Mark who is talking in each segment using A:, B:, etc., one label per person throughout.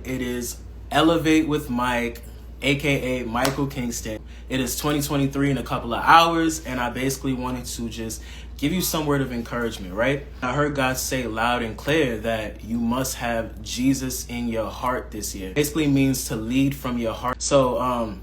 A: It is Elevate with Mike, aka Michael Kingston. It is 2023 in a couple of hours, and I basically wanted to just give you some word of encouragement, right? I heard God say loud and clear that you must have Jesus in your heart this year. It basically means to lead from your heart. So,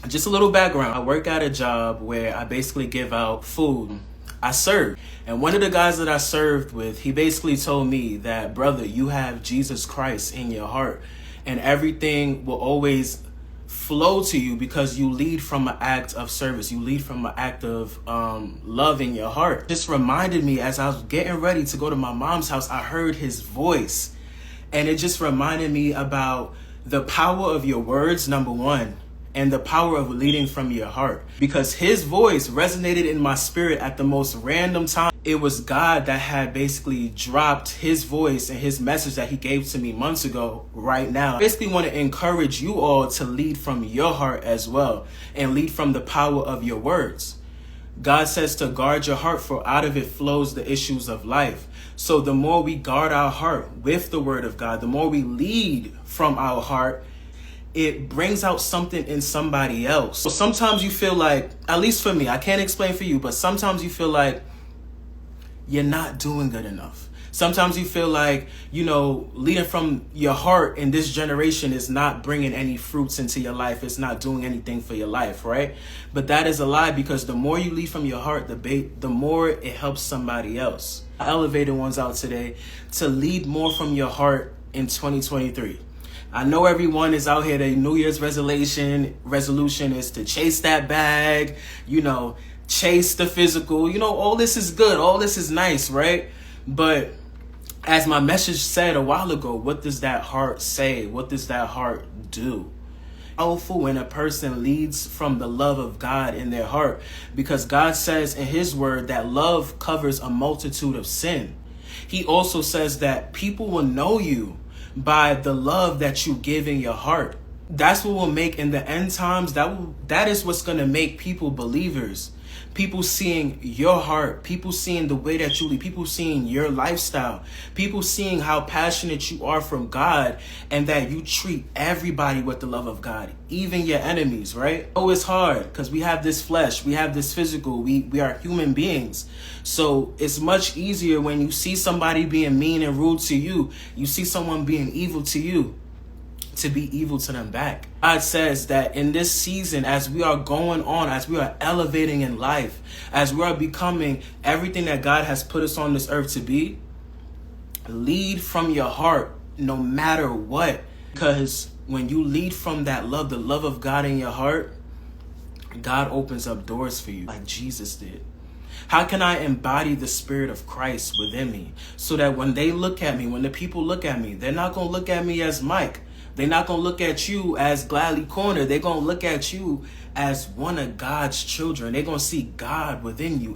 A: just a little background. I work at a job where I basically give out food. I serve. And one of the guys that I served with, he basically told me that, brother, you have Jesus Christ in your heart, and everything will always flow to you because you lead from an act of service. You lead from an act of love in your heart. Just reminded me as I was getting ready to go to my mom's house, I heard his voice, and it just reminded me about the power of your words, number one, and the power of leading from your heart, because his voice resonated in my spirit at the most random time. It was God that had basically dropped his voice and his message that he gave to me months ago right now. I basically want to encourage you all to lead from your heart as well, and lead from the power of your words. God says to guard your heart, for out of it flows the issues of life. So the more we guard our heart with the word of God, the more we lead from our heart, it brings out something in somebody else. So sometimes you feel like, at least for me, I can't explain for you, but sometimes you feel like you're not doing good enough. Sometimes you feel like, leading from your heart in this generation is not bringing any fruits into your life. It's not doing anything for your life, right? But that is a lie, because the more you lead from your heart, the more it helps somebody else. I elevated ones out today to lead more from your heart in 2023. I know everyone is out here, their New Year's resolution is to chase that bag, chase the physical. All this is good. All this is nice, right? But as my message said a while ago, what does that heart say? What does that heart do? Powerful when a person leads from the love of God in their heart, because God says in his word that love covers a multitude of sin. He also says that people will know you by the love that you give in your heart. That's what will make in the end times, that is what's going to make people believers. People seeing your heart, people seeing the way that you lead, people seeing your lifestyle, people seeing how passionate you are from God, and that you treat everybody with the love of God, even your enemies, right? Oh, it's hard because we have this flesh, we have this physical, we are human beings. So it's much easier when you see somebody being mean and rude to you, you see someone being evil to you, to be evil to them back. God says that in this season, as we are going on, as we are elevating in life, as we are becoming everything that God has put us on this earth to be, lead from your heart no matter what. Because when you lead from that love, the love of God in your heart, God opens up doors for you like Jesus did. How can I embody the spirit of Christ within me so that when they look at me, when the people look at me, they're not going to look at me as Mike. They're not going to look at you as Gladly Corner. They're going to look at you as one of God's children. They're going to see God within you.